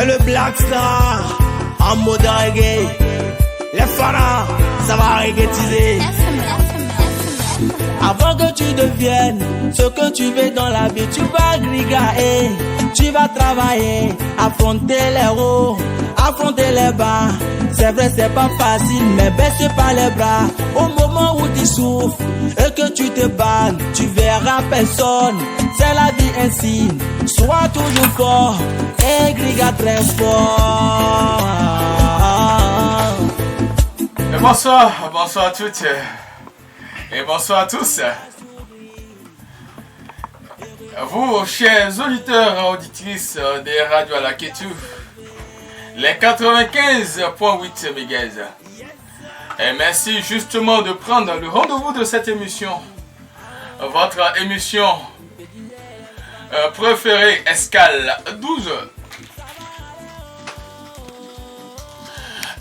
C'est le Black Star en mode reggae. Les fans, ça va reggaetiser. Avant que tu deviennes ce que tu veux dans la vie, tu vas grigaer, tu vas travailler, affronter les hauts, affronter les bas. C'est vrai, c'est pas facile, mais baisse pas les bras. Au moment où tu souffres et que tu te bats, tu verras personne. C'est la vie ainsi. Sois toujours fort et griga très fort. Et bonsoir à toutes et bonsoir à tous. Vous, chers auditeurs et auditrices des radios à la Kétu, les 95.8 MHz. Et merci justement de prendre le rendez-vous de cette émission, votre émission préférée, Escale 12.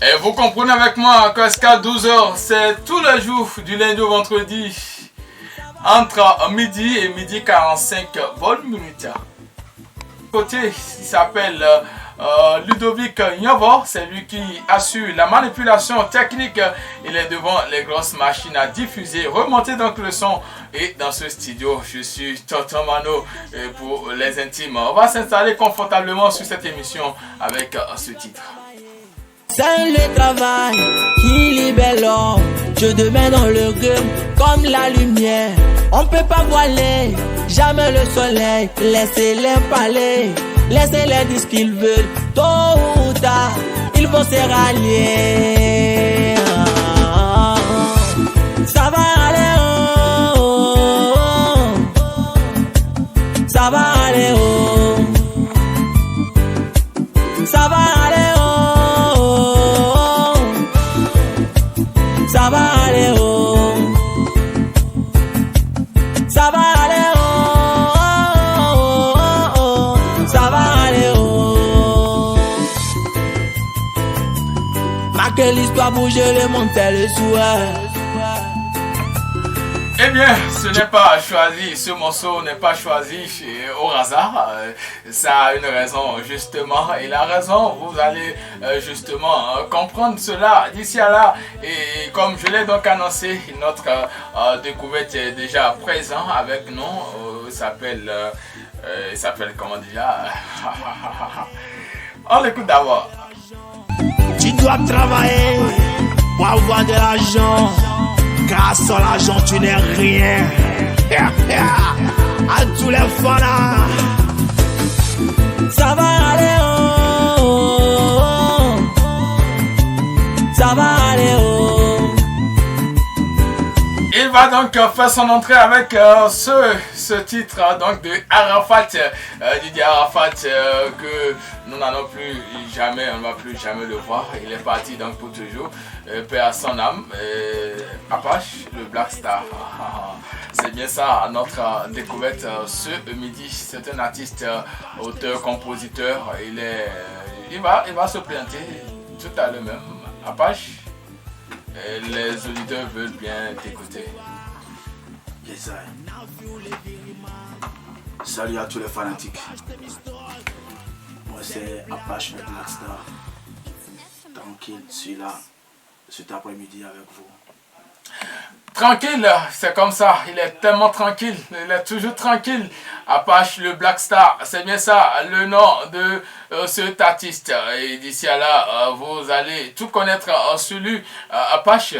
Et vous comprenez avec moi qu'Escale 12h, c'est tous les jours du lundi au vendredi, entre midi et midi 45 bonnes minutes. Côté, il s'appelle Ludovic Nyavo, c'est lui qui assure la manipulation technique. Il est devant les grosses machines à diffuser, remonter donc le son. Et dans ce studio, je suis Tonton Mano pour les intimes. On va s'installer confortablement sur cette émission avec ce titre. C'est le travail qui libère l'homme. Je deviens dans le game comme la lumière. On peut pas voiler jamais le soleil. Laissez-les parler, laissez-les dire ce qu'ils veulent. Tôt ou tard, ils vont se rallier. Ça va aller, oh. Ça va aller, oh. Ça va aller, oh. Ça va aller, oh. Ça va aller, oh. Ça va aller, oh. Marquer l'histoire, bouger le monde, c'est le souhait. Eh bien, ce n'est pas choisi, ce morceau n'est pas choisi au hasard, ça a une raison justement, et la raison, vous allez justement comprendre cela d'ici à là, et comme je l'ai donc annoncé, notre découverte est déjà présent avec nous, il s'appelle comment déjà? On l'écoute d'abord. Tu dois travailler pour avoir de l'argent. Car sans l'argent tu n'es rien. À tous les fans là. Ça va aller, oh. Ça va aller, oh. Il va donc faire son entrée avec ce titre donc de Arafat, Didier Arafat, que nous n'allons plus jamais, on ne va plus jamais le voir. Il est parti donc pour toujours. Paix à son âme. Apache, le Black Star. C'est bien ça notre découverte ce midi. C'est un artiste, auteur, compositeur. Il va se planter tout à l'heure même. Apache. Les auditeurs veulent bien t'écouter. Yes, salut à tous les fanatiques. Moi c'est Apache le Black Star. Tranquille, je suis là cet après-midi avec vous. Tranquille, c'est comme ça, il est tellement tranquille, il est toujours tranquille. Apache le Black Star, c'est bien ça le nom de cet artiste. Et d'ici à là, vous allez tout connaître sur lui. Apache,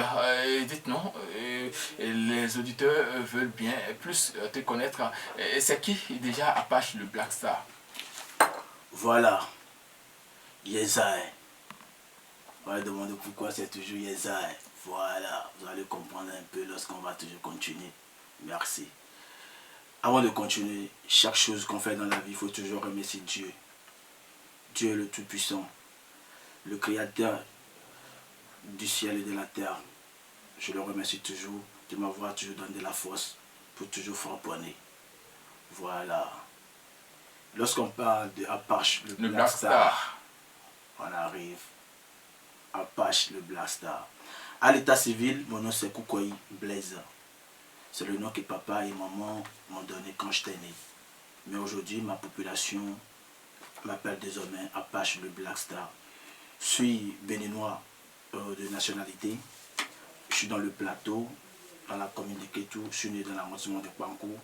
dites-nous, les auditeurs veulent bien plus te connaître. C'est qui déjà Apache le Black Star? Voilà, Yezaï. On va demander pourquoi c'est toujours Yezaï. Voilà, vous allez comprendre un peu lorsqu'on va toujours continuer. Merci. Avant de continuer, chaque chose qu'on fait dans la vie, il faut toujours remercier Dieu. Dieu est le Tout-Puissant, le Créateur du ciel et de la terre. Je le remercie toujours de m'avoir toujours donné la force pour toujours frapponner. Voilà. Lorsqu'on parle de Apache, le Black Star, on arrive. Apache, le Black Star. À l'état civil, mon nom c'est Koukoï Blaise. C'est le nom que papa et maman m'ont donné quand j'étais né. Mais aujourd'hui, ma population m'appelle désormais Apache le Black Star. Je suis béninois de nationalité. Je suis dans le plateau, dans la commune de Kétou. Je suis né dans l'arrondissement de Pankou.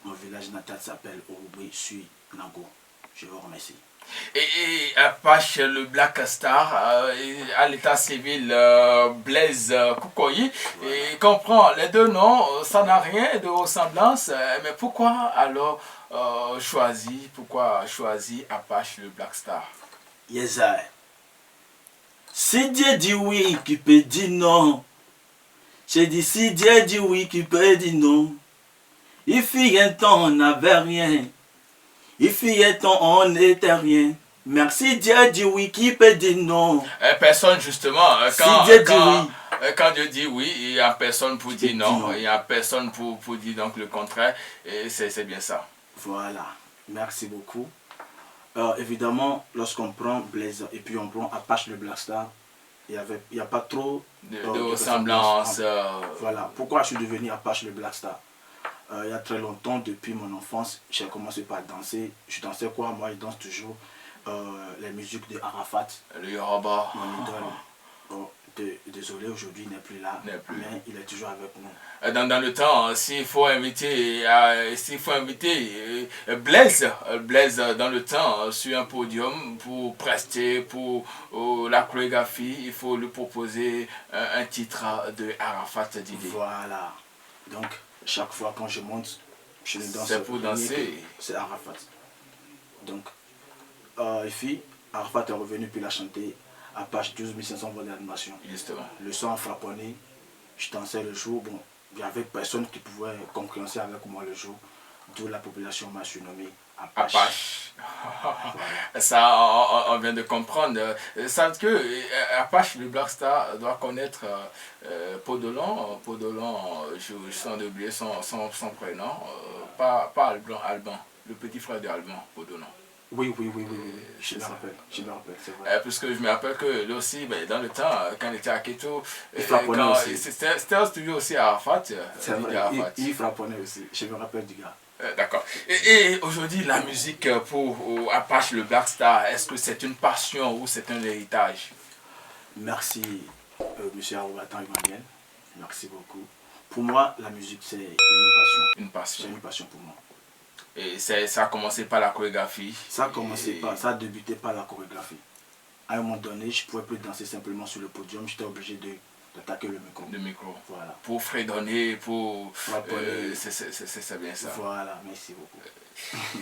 Mon village natal s'appelle Orubé. Je suis Nago. Je vous remercie. Et Apache le Black Star à l'état civil Blaise Koukoyi, et comprend les deux noms, ça n'a rien de ressemblance, mais pourquoi alors pourquoi choisir Apache le Black Star? Yesaï. Si Dieu dit oui, qui peut dire non? J'ai dit si Dieu dit oui, qui peut dire non? Il fut un temps, on n'avait rien. Il fut un temps, on n'était rien. Merci Dieu dit oui, qui peut dire non? Personne justement, quand Dieu dit oui, il n'y a personne pour dire non, il n'y a personne pour dire donc le contraire, et c'est bien ça. Voilà, merci beaucoup. Évidemment, lorsqu'on prend Blaise et puis on prend Apache le Black Star, il n'y a pas trop de ressemblance. Voilà, pourquoi je suis devenu Apache le Black Star? Il y a très longtemps, depuis mon enfance, j'ai commencé par danser. Je dansais quoi? Moi, je danse toujours les musiques de Arafat. Le Yoruba. Mon idole. Désolé, aujourd'hui il n'est plus là, mais il est toujours avec nous. Dans le temps, s'il faut inviter Blaise dans le temps sur un podium pour prester pour la chorégraphie, il faut lui proposer un titre de Arafat Didi. Voilà. Donc, chaque fois quand je monte, je ne danse c'est pour danser. C'est Arafat. Donc, Arafat est revenu puis il a chanté Apache 12 500 voix d'animation. Le son frapponné, je dansais le jour. Bon, il n'y avait personne qui pouvait concurrencer avec moi le jour. D'où la population m'a surnommé Apache. Voilà. Ça, on vient de comprendre. Ça que Apache, le Black Star, doit connaître Podolon. Podolon, je sens d'oublier son prénom. Pas Alban, le petit frère de Alban, Podolon. Oui, je me rappelle, c'est vrai. Puisque je me rappelle que lui aussi, dans le temps, quand il était à Kétou, c'était toujours aussi à Arafat. C'est vrai, il frapponnait aussi, je me rappelle du gars. D'accord. Et aujourd'hui, la musique pour Apache le Black Star, est-ce que c'est une passion ou c'est un héritage? Merci, monsieur Aroubatan Emmanuel. Merci beaucoup. Pour moi, la musique, c'est une passion. Une passion. C'est une passion pour moi. Et ça a commencé par la chorégraphie? Ça a débuté par la chorégraphie. À un moment donné, je ne pouvais plus danser simplement sur le podium, j'étais obligé d'attaquer le micro. Le micro. Voilà. Pour fredonner, c'est bien ça. Voilà, merci beaucoup.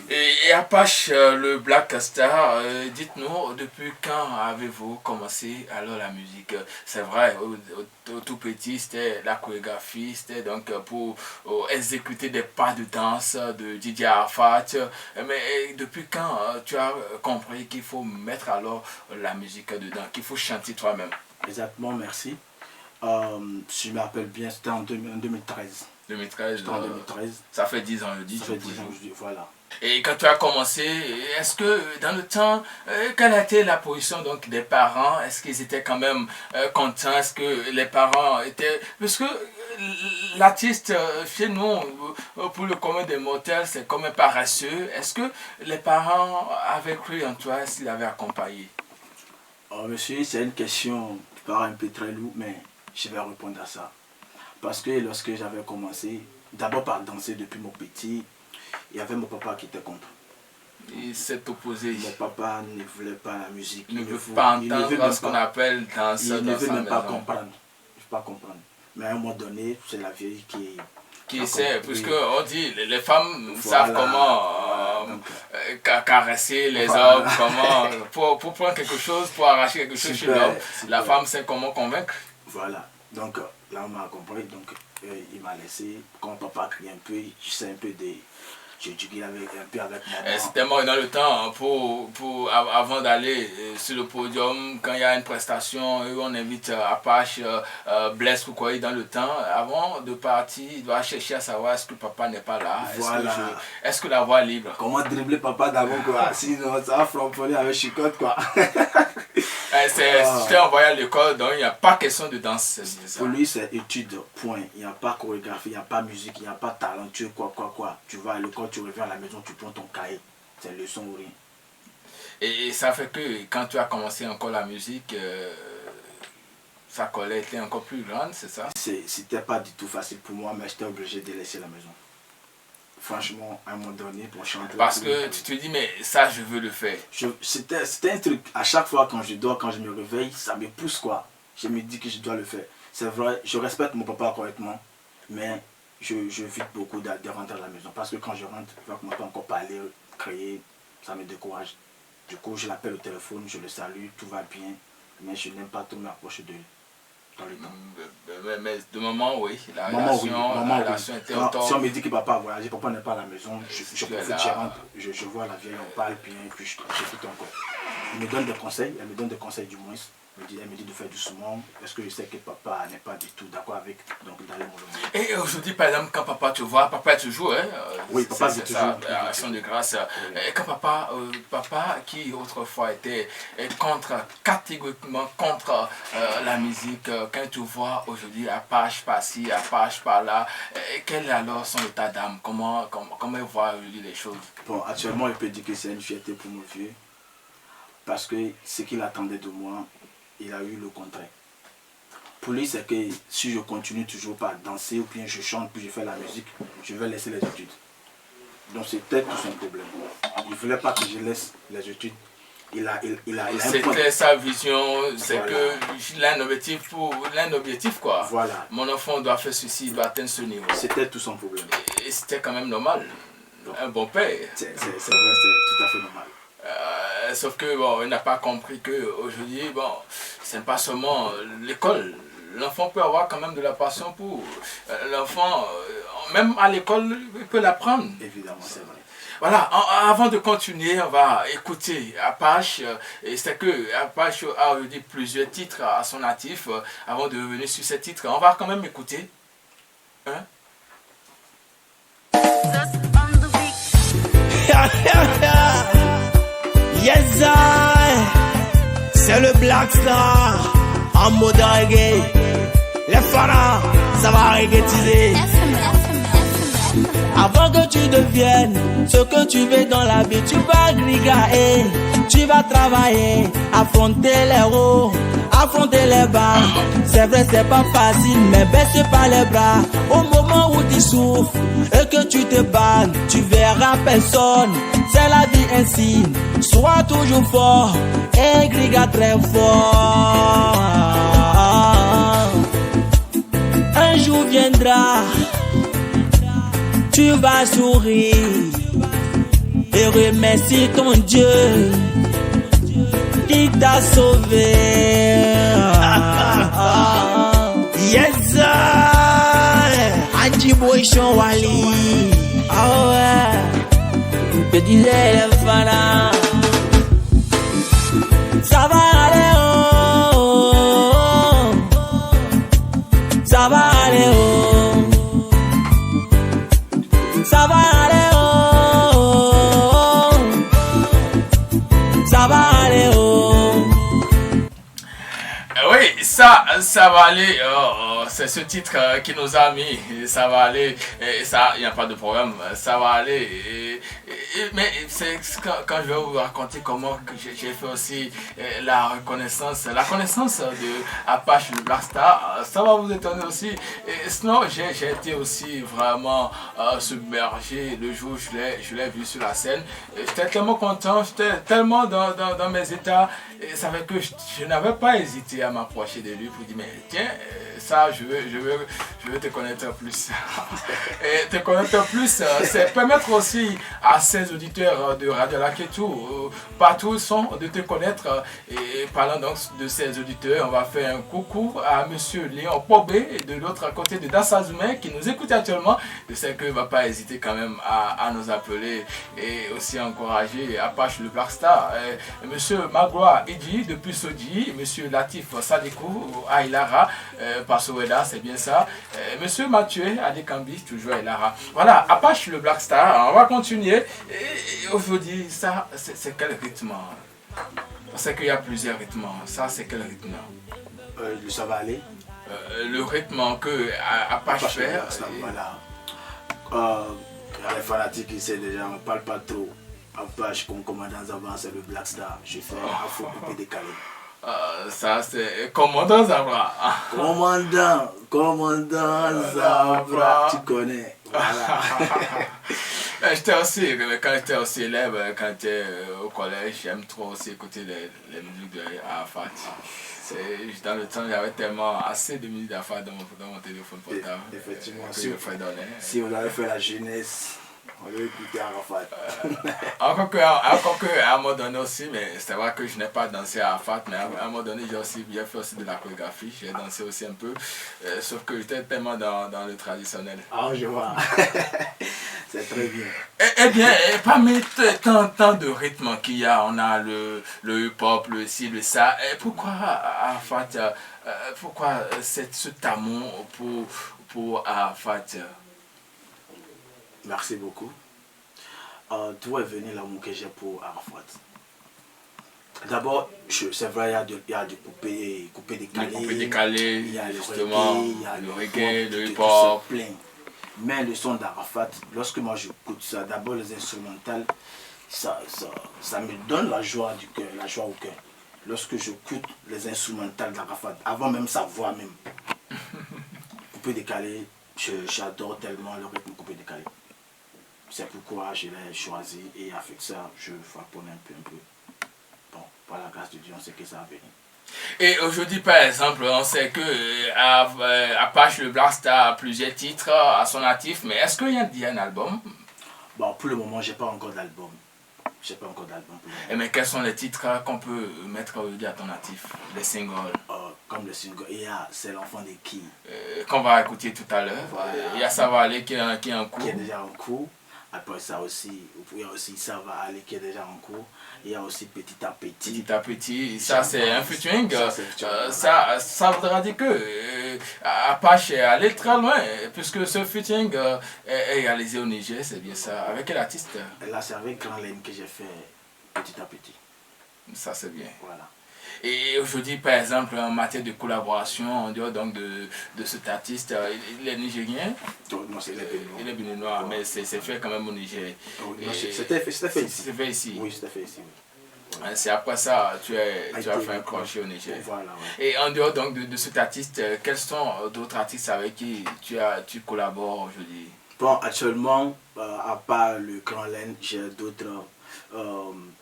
Et Apache, le Black Star, dites-nous, depuis quand avez-vous commencé alors la musique? C'est vrai, au tout petit, c'était la chorégraphie, c'était donc pour exécuter des pas de danse de Didier Arafat. Mais depuis quand tu as compris qu'il faut mettre alors la musique dedans, qu'il faut chanter toi-même? Exactement, merci. Si je me rappelle bien, c'était en 2013. 2013, en 2013. Ça fait 10 ans, je dis. Ça fait 10 ans, voilà. Et quand tu as commencé, est-ce que dans le temps, quelle a été la position donc, des parents? Est-ce qu'ils étaient quand même contents? Est-ce que les parents étaient... Parce que l'artiste, chez nous, pour le commun des mortels, c'est comme un paresseux. Est-ce que les parents avaient cru en toi? Est-ce qu'ils avaient accompagné? Monsieur, c'est une question qui paraît un peu très lourde, mais je vais répondre à ça. Parce que lorsque j'avais commencé, d'abord par danser depuis mon petit, il y avait mon papa qui était contre. Il s'est opposé. Mon papa ne voulait pas la musique. Il ne veut pas entendre ce qu'on appelle danse. Il ne veut même pas comprendre. Il ne veut pas comprendre. Mais à un moment donné, c'est la vieille qui sait, puisque on dit les femmes savent comment caresser les hommes, comment pour prendre quelque chose, pour arracher quelque chose chez l'homme. La femme sait comment convaincre. Voilà. Donc là on m'a compris, donc il m'a laissé, quand papa crie un peu, je sais un peu des... Je juguais un peu avec maman. C'était moi dans le temps, avant d'aller sur le podium, quand il y a une prestation, on invite Apache, Blaise Koukoyi dans le temps. Avant de partir, il doit chercher à savoir est-ce que papa n'est pas là, voilà. Est-ce que la voix est libre. Comment dribbler papa d'abord quoi, sinon ça va flamponner avec chicotte quoi. Je t'ai envoyé à l'école, donc il n'y a pas question de danse. Pour lui, c'est étude, point. Il n'y a pas chorégraphie, il n'y a pas musique, il n'y a pas talentueux, quoi. Tu vas à l'école, tu reviens à la maison, tu prends ton cahier. C'est leçon ou rien. Et ça fait que quand tu as commencé encore la musique, sa colère était encore plus grande, c'est ça? C'était pas du tout facile pour moi, mais j'étais obligé de laisser la maison. Franchement, à un moment donné, pour chanter... Parce que tu te dis, mais ça, je veux le faire. C'était un truc, à chaque fois quand je dors, quand je me réveille, ça me pousse quoi. Je me dis que je dois le faire. C'est vrai, je respecte mon papa correctement, mais je vite beaucoup de rentrer à la maison. Parce que quand je rentre, je vois que mon papa encore parler, crier, ça me décourage. Du coup, je l'appelle au téléphone, je le salue, tout va bien, mais je n'aime pas trop m'approcher de lui. Mais de moment, oui, la relation était au top. Si on me dit que papa a voyagé, papa n'est pas à la maison, je profite, je rentre, je vois la vieille, on parle bien, puis je profite encore. Elle me donne des conseils, du moins. Elle me dit de faire doucement, parce que je sais que papa n'est pas du tout d'accord avec, donc d'aller mon moment. Et aujourd'hui, par exemple, quand papa te voit, papa est toujours, hein, oui, papa c'est toujours action de grâce. Oui. Et quand papa qui autrefois était catégoriquement contre la musique, quand tu vois aujourd'hui Apache par-ci, Apache par-là, quel est alors son état d'âme? Comment il voit aujourd'hui les choses? Bon, actuellement, il peut dire que c'est une fierté pour mon vieux, parce que ce qu'il attendait de moi, il a eu le contraire. Pour lui, c'est que si je continue toujours par danser ou bien je chante puis je fais la musique, je vais laisser les études. Donc c'était tout son problème. Il ne voulait pas que je laisse les études. C'était sa vision, c'est que il a un objectif quoi. Voilà. Mon enfant doit faire ceci, il doit atteindre ce niveau. C'était tout son problème. Et c'était quand même normal. Donc, un bon père. C'est vrai, c'est tout à fait normal. Sauf que bon, il n'a pas compris qu'aujourd'hui, bon, c'est pas seulement l'école. L'enfant peut avoir quand même de la passion pour l'enfant, même à l'école, il peut l'apprendre. Évidemment, c'est vrai. Voilà, avant de continuer, on va écouter Apache. Et c'est que Apache a dit plusieurs titres à son actif. Avant de revenir sur ces titres, on va quand même écouter. Hein? Yes, c'est le Black Star en mode reggae. Les pharaons, ça va reggaetiser. Avant que tu deviennes ce que tu veux dans la vie, tu vas grigailler, tu vas travailler, affronter les hauts, affronter les bas. C'est vrai, c'est pas facile, mais baisse pas les bras. Au moment où tu souffres et que tu te bats, tu verras personne. C'est la vie ainsi. Sois toujours fort et griga très fort. Un jour viendra, tu vas sourire et remercier ton Dieu qui t'a sauvé. Yes, Anjiboy Chouali. Ah ouais, je disais les fana. Ça va aller, oh, ça va aller, oh. Ça va aller, oh, ça va aller, oh. Oui, ça va aller. C'est ce titre qui nous a mis. Ça va aller. Et ça, il n'y a pas de problème. Ça va aller. Mais c'est quand je vais vous raconter comment j'ai fait aussi la connaissance de Apache le Black Star, ça va vous étonner aussi. Et sinon, j'ai été aussi vraiment submergé le jour où je l'ai vu sur la scène. J'étais tellement content, j'étais tellement dans mes états. Et ça fait que je n'avais pas hésité à m'approcher de lui pour dire, mais tiens, ça, je veux te connaître plus. Et te connaître plus, c'est permettre aussi à ces auditeurs de Radio Lac et tout, partout ils sont, de te connaître. Et parlant donc de ces auditeurs, on va faire un coucou à monsieur Léon Pobé de l'autre côté de Dassazoumé qui nous écoute actuellement. Je sais qu'il ne va pas hésiter quand même à nous appeler et aussi encourager Apache le Black Star. Monsieur Magloire Idi depuis Soji, monsieur Latif Sadikou à Ilara, par Soweda, c'est bien ça. Monsieur Mathieu Adekambi, toujours à Ilara. Voilà, Apache le Black Star, on va continuer. Et aujourd'hui, ça, c'est quel rythme? Parce qu'il y a plusieurs rythmes. Ça, c'est quel rythme? Ça va aller. Le rythme que Apache fait. Voilà. Les fanatiques, ils savent déjà, on ne parle pas trop. Apache comme commandant avant, c'est le Black Star. Je fais Afro coupé décalé. Ça c'est commandant Zabra. Commandant Zabra, tu connais. Voilà. J'étais aussi, quand j'étais aussi élève, quand j'étais au collège, j'aime trop aussi écouter les musiques de Arafat. Dans le temps, j'avais tellement assez de musique d'Arafat dans mon téléphone portable. Effectivement, si on avait fait la jeunesse, on devait écouter Arafat. Encore qu'à un moment donné aussi, mais c'est vrai que je n'ai pas dansé à Arafat, mais à un moment donné, j'ai fait aussi de la chorégraphie, j'ai dansé aussi un peu, sauf que j'étais tellement dans le traditionnel. Ah, je vois. C'est très bien. Eh bien, parmi tant de rythmes qu'il y a, on a le hip-hop, le ci, le ça. Pourquoi Arafat, pourquoi cet amour pour Arafat? Merci beaucoup. D'où est venu l'amour que j'ai pour Arafat? D'abord, c'est vrai, il y a du coupé décalé, il y a le reggae, le hip-hop. Mais le son d'Arafat, lorsque moi j'écoute ça, d'abord les instrumentales, ça me donne la joie du cœur, la joie au cœur. Lorsque j'écoute les instrumentales d'Arafat, avant même sa voix même. Coupé décalé, j'adore tellement le rythme coupé décalé. C'est pourquoi je l'ai choisi et avec ça, je frapponnais un peu. Bon, par la grâce de Dieu, on sait que ça va venir. Et aujourd'hui, par exemple, on sait que Apache le Black Star a plusieurs titres à son actif, mais est-ce qu'il y a un album? Bon, pour le moment, j'ai pas encore d'album. Mais quels sont les titres qu'on peut mettre aujourd'hui à ton actif? Les singles? Comme le single, c'est l'enfant de qui? Qu'on va écouter tout à l'heure. Voilà. Il y a Ça va aller qui est en cours. Qui est déjà en cours. Après ça aussi, il y a aussi Ça va aller qui est déjà en cours. Il y a aussi Petit à Petit. Petit à Petit, ça c'est un featuring. Ça voudra dire que Apache est allé très loin, puisque ce featuring est réalisé au Niger, c'est bien ça. Avec quel artiste? Là, c'est avec Grand Laine que j'ai fait Petit à Petit. Ça c'est bien. Voilà. Et aujourd'hui, par exemple, en matière de collaboration, en dehors donc de cet artiste, il est nigérien? Non, c'est béninois. Il est béninois, mais c'est fait quand même au Niger. C'était fait ici. C'était fait ici. Oui, c'était fait ici. Oui. C'est après ça tu as fait un crochet au Niger. Voilà, ouais. Et en dehors donc de cet artiste, quels sont d'autres artistes avec qui tu collabores aujourd'hui? Bon, actuellement, à part le Grand Laine, j'ai d'autres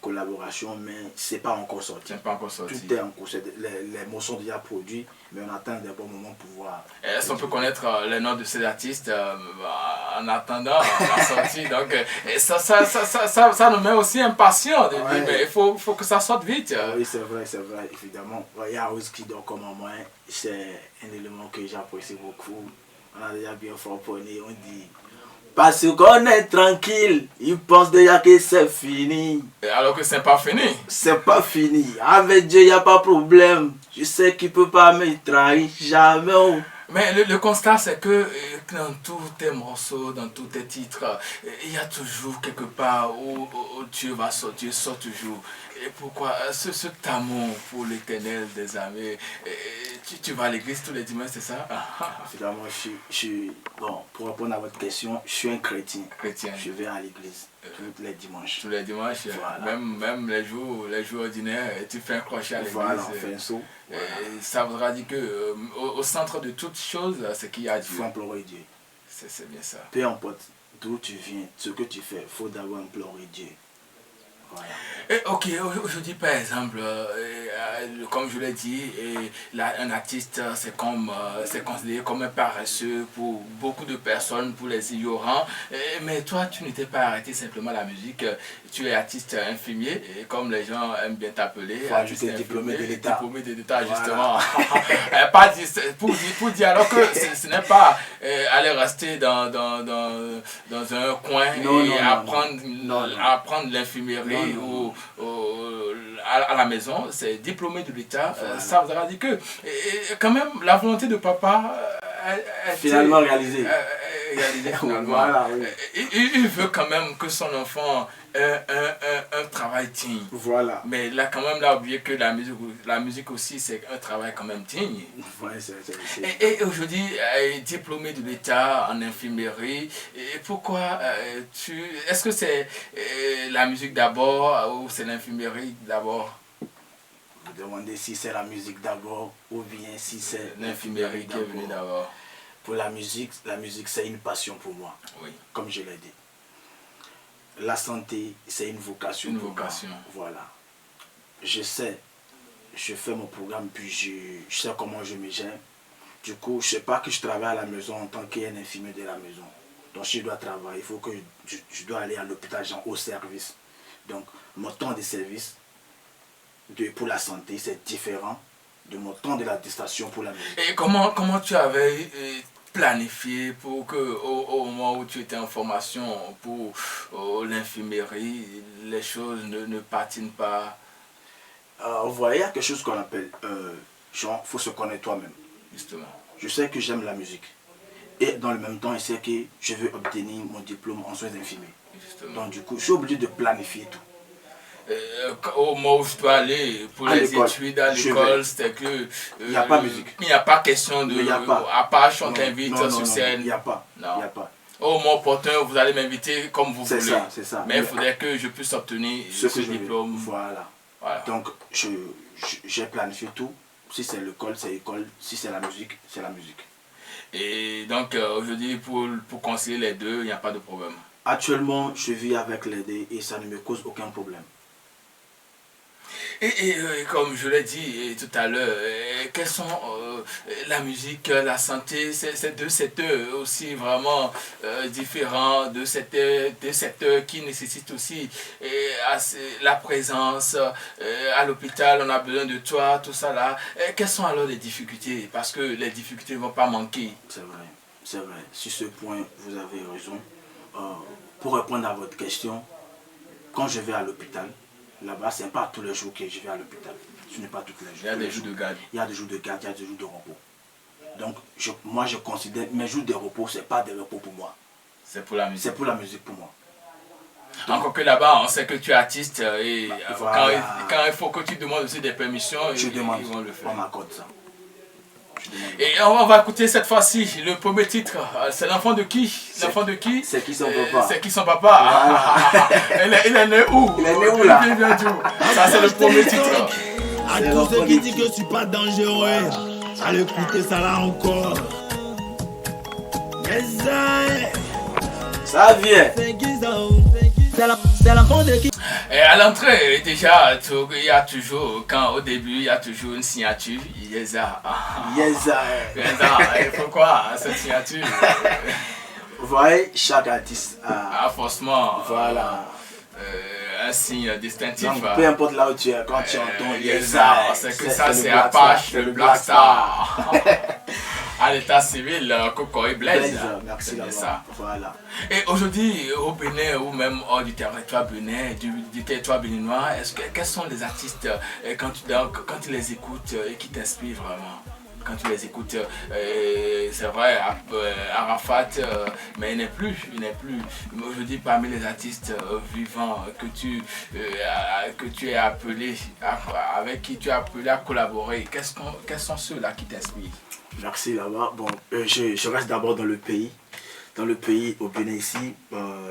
collaborations, mais c'est pas encore sorti. C'est pas encore sorti. Tout est en cours. Les mots sont déjà produits, mais on attend des bons moments pour voir. Est-ce qu'on peut connaître les noms de ces artistes en attendant la sortie? Donc, ça nous met aussi impatients de dire, mais il faut que ça sorte vite. Oui, c'est vrai, évidemment. Il y a Whisky donc comme moi, c'est un élément que j'apprécie beaucoup. On a déjà bien frapponné, on dit. Parce qu'on est tranquille, ils pensent déjà que c'est fini. Alors que c'est pas fini. C'est pas fini. Avec Dieu, il n'y a pas de problème. Je sais qu'il ne peut pas me trahir, jamais. Mais le constat, c'est que dans tous tes morceaux, dans tous tes titres, il y a toujours quelque part où Dieu va sortir, sort toujours. Et pourquoi cet amour pour l'éternel des armées, tu vas à l'église tous les dimanches, c'est ça? Finalement, bon, pour répondre à votre question, je suis un chrétien. Je vais à l'église tous les dimanches. Tous les dimanches, voilà. Même les jours ordinaires, tu fais un crochet à l'église. Voilà, on fait un saut. Voilà. Ça voudra dire que au centre de toute chose, c'est qu'il y a Dieu. Il faut implorer Dieu. C'est bien ça. Peu importe d'où tu viens, ce que tu fais, il faut d'abord implorer Dieu. Voilà. Et ok, aujourd'hui par exemple, comme je l'ai dit, un artiste c'est considéré comme un paresseux pour beaucoup de personnes, pour les ignorants. Mais toi, tu n'étais pas arrêté simplement à la musique, tu es artiste infirmier, et comme les gens aiment bien t'appeler, artiste diplômé de l'État. Diplômé de l'État, justement. Pas pour dire alors que ce n'est pas aller rester dans un coin et apprendre l'infirmerie. Ou à la maison, c'est diplômé de l'État. Voilà. Ça voudra dire que quand même la volonté de papa finalement réalisée. réaliser finalement. Voilà, oui. Il veut quand même que son enfant ait un travail digne. Voilà. Mais il a quand même là oublié que la musique aussi, c'est un travail quand même digne. Ouais, Et aujourd'hui, diplômé de l'État en infirmerie, et pourquoi est-ce que c'est la musique d'abord ou c'est l'infirmerie d'abord? Vous demandez si c'est la musique d'abord ou bien si c'est L'infirmerie qui est venue d'abord. Pour la musique c'est une passion pour moi. Oui. Comme je l'ai dit. La santé, c'est une vocation. Une vocation. Moi. Voilà. Je sais, je fais mon programme, puis je sais comment je me gère. Du coup, je ne sais pas que je travaille à la maison en tant qu'infirmier de la maison. Donc, si je dois travailler, il faut que je dois aller à l'hôpital, genre au service. Donc, mon temps de service pour la santé, c'est différent de mon temps de l'administration pour la musique. Et comment tu avais planifié pour que au moment où tu étais en formation pour l'infirmerie, les choses ne patinent pas? Vous voyez, il y a quelque chose qu'on appelle, genre, il faut se connaître toi-même. Justement. Je sais que j'aime la musique. Et dans le même temps, je sais que je veux obtenir mon diplôme en soins infirmiers. Justement. Donc du coup, je suis obligé de planifier tout. Au moment où je dois aller pour les études à l'école, c'était que... il n'y a pas musique. Il n'y a pas question de... À part on t'invite sur scène. Il n'y a pas. Non. Il n'y a pas. Au moment opportun, vous allez m'inviter comme vous voulez. C'est ça. Mais il faudrait que je puisse obtenir ce diplôme. Voilà. Donc, j'ai planifié tout. Si c'est l'école, c'est l'école. Si c'est la musique, c'est la musique. Et donc, aujourd'hui, pour concilier les deux, il n'y a pas de problème. Actuellement, je vis avec les deux et ça ne me cause aucun problème. Et comme je l'ai dit tout à l'heure, quels sont la musique, la santé, c'est deux secteurs aussi vraiment différents, deux secteurs qui nécessitent aussi la présence. À l'hôpital, on a besoin de toi, tout ça là. Quelles sont alors les difficultés? Parce que les difficultés ne vont pas manquer. C'est vrai. Sur ce point, vous avez raison. Pour répondre à votre question, quand je vais à l'hôpital, là-bas, ce n'est pas tous les jours que je vais à l'hôpital. Ce n'est pas tous les jours. Il y a des jours de garde. Il y a des jours de garde, il y a des jours de repos. Donc, moi, je considère mes jours de repos, ce n'est pas des repos pour moi. C'est pour la musique. C'est pour la musique pour moi. Donc, encore que là-bas, on sait que tu es artiste et voilà. quand il faut que tu demandes aussi des permissions, ils vont le faire. On m'accorde ça. Et on va écouter cette fois-ci le premier titre. C'est l'enfant de qui? L'enfant de qui? C'est qui son papa? C'est qui son papa? Voilà. il est né où? Il est né où là? Il vient d'où? Ça c'est le premier titre. À tous ceux qui disent que je suis pas dangereux, allez écouter ça là encore. Ça vient. C'est l'enfant de qui? Et à l'entrée, déjà, il y a toujours, au début, il y a toujours une signature. Yeza. Yeza. Pourquoi cette signature? Vous voyez, chaque artiste a forcément un signe distinctif. Donc, peu importe là où tu es, quand tu entends Yeza, c'est que ça, c'est Apache, le Black Star. À l'état civil, Coco et Blaise. Merci ça. Voilà. Et aujourd'hui, au Bénin ou même hors du territoire bénin, du territoire béninois, quels sont les artistes quand tu les écoutes et qui t'inspirent vraiment? Quand tu les écoutes, c'est vrai, Arafat, mais il n'est plus. Aujourd'hui, parmi les artistes vivants que tu es appelé, avec qui tu es appelé à collaborer, quels sont ceux-là qui t'inspirent? Merci là-bas. Bon, je reste d'abord dans le pays. Dans le pays, au Bénin ici,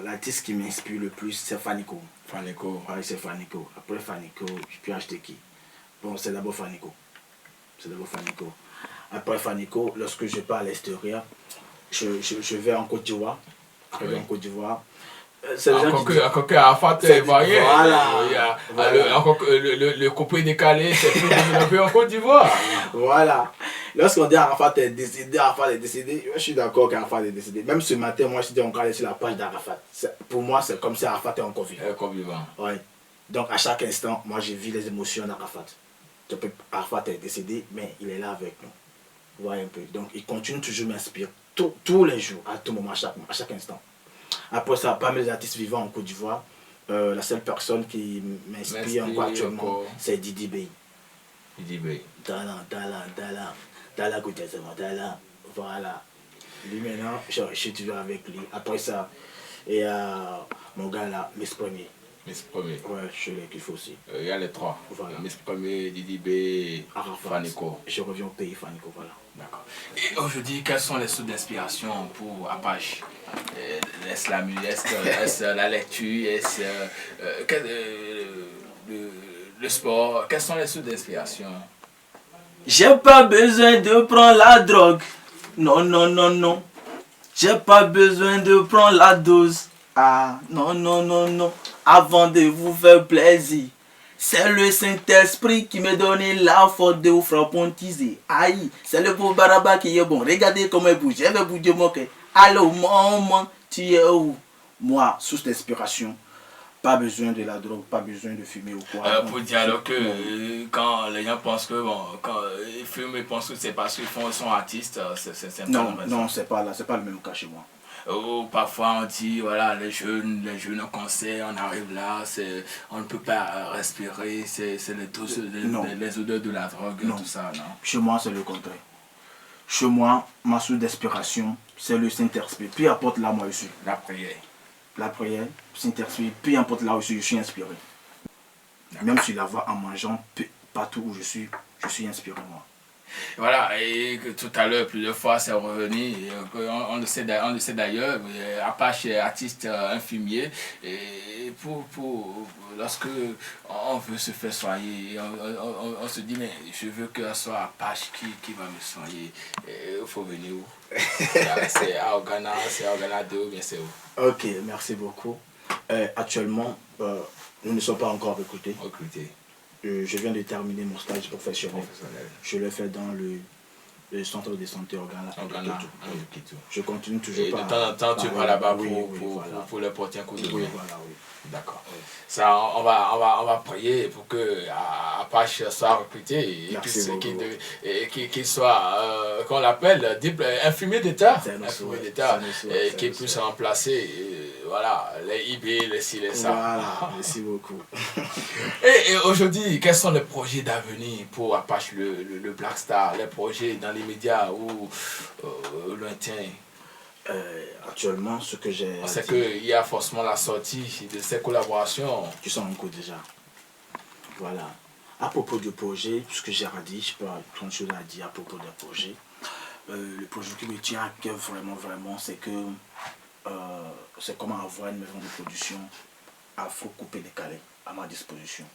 l'artiste qui m'inspire le plus, c'est Fanico. Fanico. Oui, c'est Fanico. Après Fanico, je peux acheter qui? Bon, c'est d'abord Fanico. Après Fanico, lorsque je pars à l'extérieur, je vais en Côte d'Ivoire. Oui. En Côte d'Ivoire. Encore que Arafat est varié. Voilà. Le coupé décalé, c'est plus développé en Côte d'Ivoire. Voilà. Lorsqu'on dit Arafat est décédé, je suis d'accord qu'Arafat est décédé. Même ce matin, moi, je suis encore allé sur la page d'Arafat. Pour moi, c'est comme si Arafat est encore vivant. Ouais. Donc, à chaque instant, moi, je vis les émotions d'Arafat. Arafat est décédé, mais il est là avec nous. Vous voyez un peu. Donc, il continue toujours à m'inspirer tous les jours, à tout moment, à chaque instant. Après ça, parmi les artistes vivants en Côte d'Ivoire, la seule personne qui m'inspire encore actuellement, c'est Didi Bey. Didi Bey. Voilà. Lui maintenant, je suis toujours avec lui. Après ça, et mon gars là, Miss Premier. Miss Premier. Ouais, je l'ai qu'il faut aussi. Il y a les trois. Voilà. Miss Premier, Didi B, Arafat. Fanico. Je reviens au pays, Fanico, voilà. D'accord. Et aujourd'hui, quelles sont les sources d'inspiration pour Apache? Est-ce la musique, est-ce la lecture, est-ce le sport? Quelles sont les sources d'inspiration? J'ai pas besoin de prendre la drogue. Non, non, non, non. J'ai pas besoin de prendre la dose. Ah, non, non, non, non. Avant de vous faire plaisir. C'est le Saint-Esprit qui me donne la force de vous frappontiser. Aïe, c'est le beau Baraba qui est bon. Regardez comment il bouge. Je vais bouger mon cœur. Allô, maman, tu es où? Moi, source d'inspiration. Pas besoin de la drogue, pas besoin de fumer ou quoi. Pour dire alors que quand les gens pensent que bon, quand ils fument, ils pensent que c'est parce qu'ils sont artistes, c'est un peu Non, la non, c'est pas là, c'est pas le même cas chez moi. Ou parfois on dit voilà les jeunes au concert, on arrive là, on ne peut pas respirer, c'est les odeurs de la drogue, Non. tout ça, non? Chez moi, c'est le contraire. Chez moi, ma source d'inspiration, c'est le Saint-Esprit. Peu importe là où je suis. La prière. La prière, Saint-Esprit, peu importe là où je suis inspiré. Même sur la voie en mangeant, partout où je suis inspiré moi. Voilà, et que tout à l'heure, plusieurs fois, c'est revenu, et on le sait d'ailleurs, Apache est artiste infirmier, et lorsque on veut se faire soigner, on se dit, mais je veux que ce soit Apache qui va me soigner, il faut venir où? C'est à Organa 2 ou bien c'est où? Ok, merci beaucoup. Actuellement, nous ne sommes pas encore recrutés. Je viens de terminer mon stage professionnel. Je l'ai fait dans le centre de santé Organa. Je continue toujours. Et de temps en temps, tu vas là-bas pour leur porter un coup de main. Voilà, oui. D'accord. Ça, on va prier pour que Apache soit recruté et qu'il soit, qu'on l'appelle, infirmier d'État, et qu'il puisse remplacer voilà, les IB, les ci, les ça. Voilà, merci beaucoup. Et aujourd'hui, quels sont les projets d'avenir pour Apache, le Black Star, les projets dans les médias ou lointains? Actuellement, ce que j'ai... C'est qu'il y a forcément la sortie de ces collaborations. Qui sont en cours déjà. Voilà. À propos du projet, ce que j'ai dit, je peux avoir plein de choses à dire à propos des projets. Le projet qui me tient à cœur vraiment, c'est que c'est comment avoir une maison de production afro-coupé décalé à ma disposition.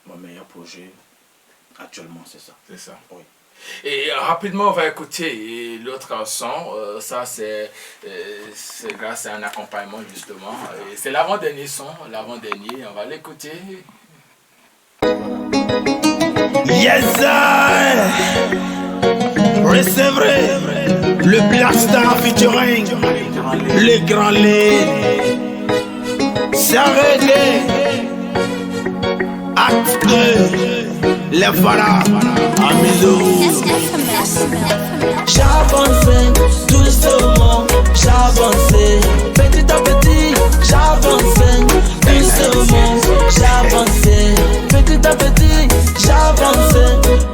Mon meilleur projet actuellement, c'est ça. C'est ça. Oui. Et rapidement, on va écouter l'autre son. Ça, c'est grâce à un accompagnement, justement. C'est l'avant-dernier son, l'avant-dernier. On va l'écouter. Yes, recevez le Black Star featuring les grands lits. C'est reggae. Acte 2. Les voilà. Amusez-vous. J'avance doucement, j'avance petit à petit, j'avance doucement, j'avance petit à petit, j'avance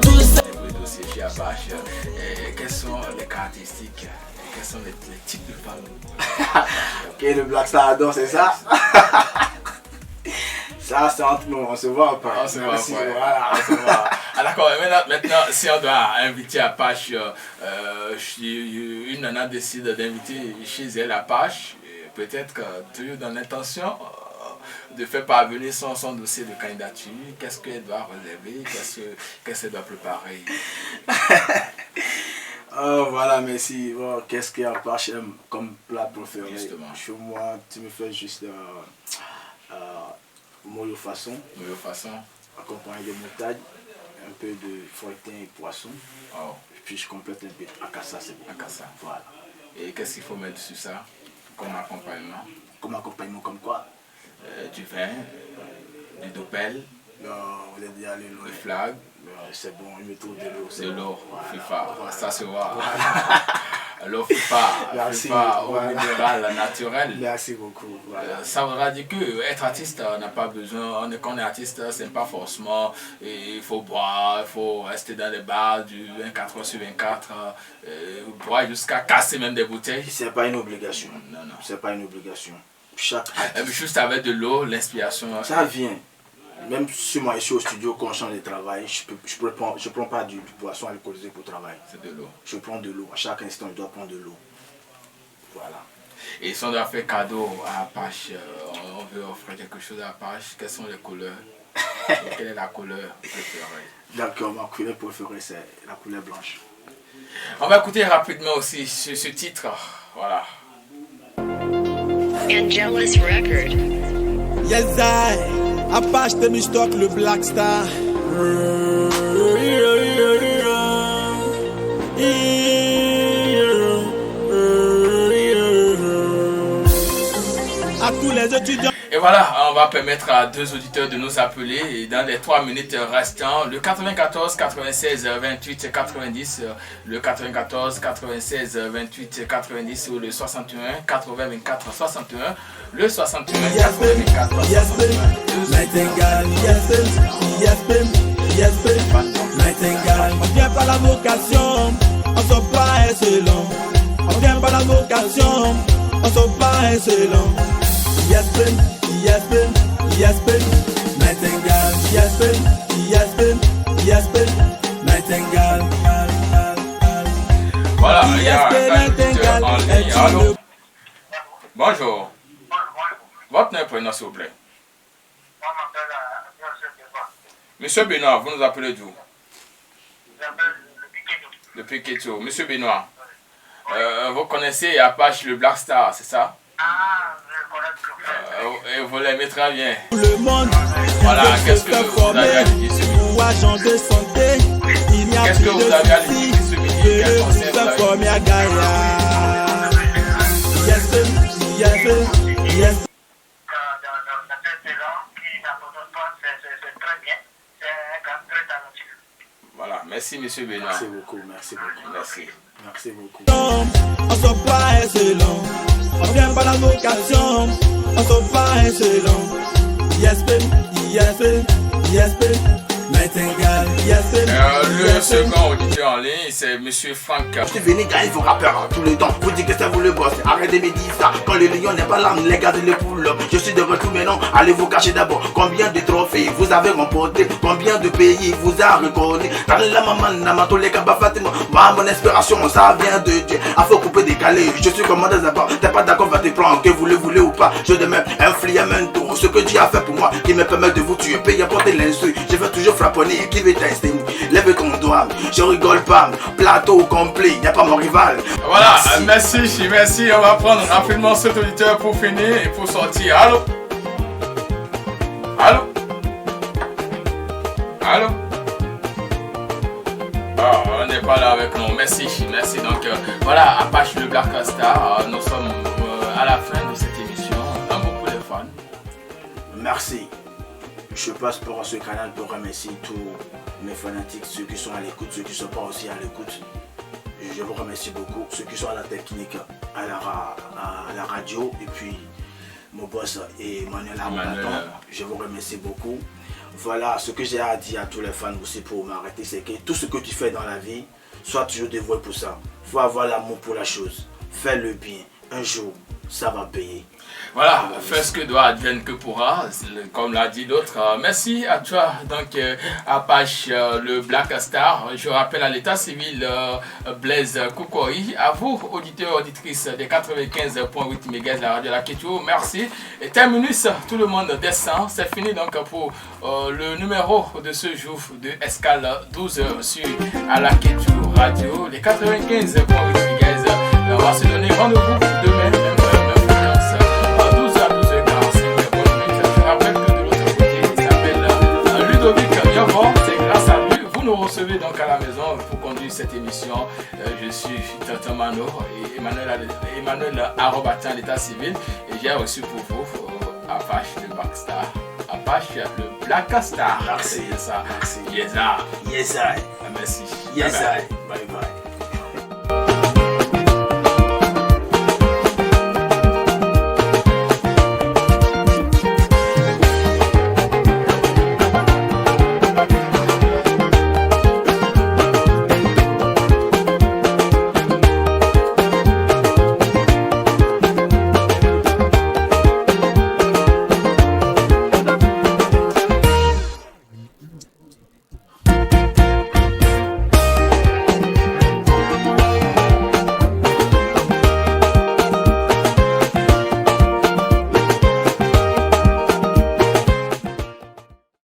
doucement. Chez Apache, quelles sont les caractéristiques, quels sont les types de femmes? Ok, le Black Star adore, c'est ça? Ça, c'est entre nous, on se voit après. On se voit après. Voilà. Ah, d'accord, maintenant, si on doit inviter Apache, une nana décide d'inviter chez elle Apache, peut-être que toujours dans l'intention de faire parvenir son dossier de candidature, qu'est-ce qu'elle doit réserver, qu'est-ce qu'elle doit préparer? Oh, voilà, merci. Oh, qu'est-ce qu'Apache aime comme plat préféré? Justement. Chez moi, tu me fais juste mollo façon, accompagné de moutarde, un peu de feuilletin et poisson. Oh. Puis je complète un peu akassa, c'est bon. Akassa. Voilà. Et qu'est-ce qu'il faut mettre sur ça comme accompagnement? Comme accompagnement, comme quoi? Du vin, du dopel. Non, vous êtes déjà allé loin. Le flag. C'est bon, il me trouve de l'eau. De l'eau, FIFA, ça se voit. le FIFA, Merci, FIFA au voilà. minéral naturel. Merci beaucoup. Voilà. Ça voudra dire que être artiste n'a pas besoin, quand on est artiste, c'est pas forcément, il faut boire, il faut rester dans les bars du 24 heures sur 24, boire jusqu'à casser même des bouteilles. C'est pas une obligation. Non, non. C'est pas une obligation. Chaque Juste avec de l'eau, l'inspiration. ça vient. Même si moi ici au studio, quand je change de travail, je prends pas du boisson alcoolisé pour travailler. C'est de l'eau. Je prends de l'eau. À chaque instant, je dois prendre de l'eau. Voilà. Et si on doit faire cadeau à Apache, on veut offrir quelque chose à Apache, quelles sont les couleurs? Et quelle est la couleur préférée? D'accord, ma couleur préférée, c'est la couleur blanche. On va écouter rapidement aussi ce titre. Voilà. Angelus Record. Yes, I. Apache Temistock, le Black Star. À tous les étudiants. Et voilà, on va permettre à deux auditeurs de nous appeler et dans les 3 minutes restantes, le 94 96 28 90, le 94 96 28 90 ou le 61 80 24 61, le 61 80 24 61. Nightingale, Nightingale, on vient par la vocation, on s'en pas excellent. On vient par la vocation, on s'en pas excellent. Nightingale, Nightingale. Voilà, il y a un auditeur en ligne. Allô? Bonjour. Votre nom et prénom, s'il vous plaît. Monsieur Benoît, vous nous appelez d'où? Depuis Kéto. Monsieur Benoît, vous connaissez Apache le Black Star, c'est ça? Et vous l'aimez très bien. Le monde, Voilà, qu'est-ce que vous avez à dire ce midi? pour agent de santé, il n'y a Qu'est-ce plus que vous de avez à dire soucis. ce midi? Que Quel le conseil vous super avez? comme à Gaïa. Yes, yes. Voilà, merci Monsieur Benoît. Merci beaucoup, merci beaucoup. Merci. Merci beaucoup. On s'en pas excellent. On vient par la vocation, on s'en pas excellent. Yes, Nightingale, Le second auditeur en ligne, c'est Monsieur Franck. Je suis venu gagner vos rappeurs tout le temps. Vous dites que c'est vous le boss. Arrêtez de me dire ça. Quand le lion n'est pas là, les gars de les poules. Je suis de retour maintenant. Allez vous cacher d'abord. Combien de trophées vous avez remporté? Combien de pays vous a reconnu? La maman n'a tous les cabas Fatima. Mon inspiration, ça vient de Dieu. Il faut couper décaler. Je suis commandant d'abord. T'es pas d'accord, va te prendre. Que vous le voulez ou pas. Je demande un fliamento. Ce que Dieu a fait pour moi, qui me permet de vous tuer. Payer apporter l'instru. Je vais toujours frapponner. Qui veut tester? Lève ton doigt. Je rigole pas. Plateau complet. Y a pas mon rival. Voilà, merci. On va prendre rapidement cet auditeur pour finir et pour sortir. Allô? Ah, on n'est pas là avec nous. Merci. Donc voilà, Apache le Black Star. Nous sommes à la fin de cette émission. On a beaucoup de fans. Merci. Je passe par ce canal pour remercier tous mes fanatiques, ceux qui sont à l'écoute, ceux qui ne sont pas aussi à l'écoute. Je vous remercie beaucoup, ceux qui sont à la technique, à la radio, et puis mon boss Emmanuel Arobaton. Je vous remercie beaucoup. Voilà ce que j'ai à dire à tous les fans aussi pour m'arrêter, c'est que tout ce que tu fais dans la vie, sois toujours dévoué pour ça. Il faut avoir l'amour pour la chose. Fais le bien. Un jour, ça va payer. Voilà, fais ce que doit advienne que pourra, comme l'a dit l'autre. Merci à toi, donc Apache le Black Star. Je rappelle à l'état civil Blaise Koukoui, à vous, auditeurs, auditrices des 95.8 MHz, la radio La Kétou, merci. Et terminus, tout le monde descend. C'est fini donc pour le numéro de ce jour de Escale 12h sur à La Kétou Radio, les 95.8 MHz. On va se donner rendez-vous demain, même fréquence, à 12h à 12h45. Je rappelle que de l'autre côté, il s'appelle Ludovic Yavor. C'est grâce à lui. Vous nous recevez donc à la maison pour conduire cette émission. Je suis Tonton Mano et Emmanuel Arobatin, l'état civil. Et j'ai reçu pour vous Apache le Black Star. Apache le Black Star. Merci. C'est ça. Merci. Yes, I. Yes, I. Merci. Yes, Bye bye. I. Bye bye.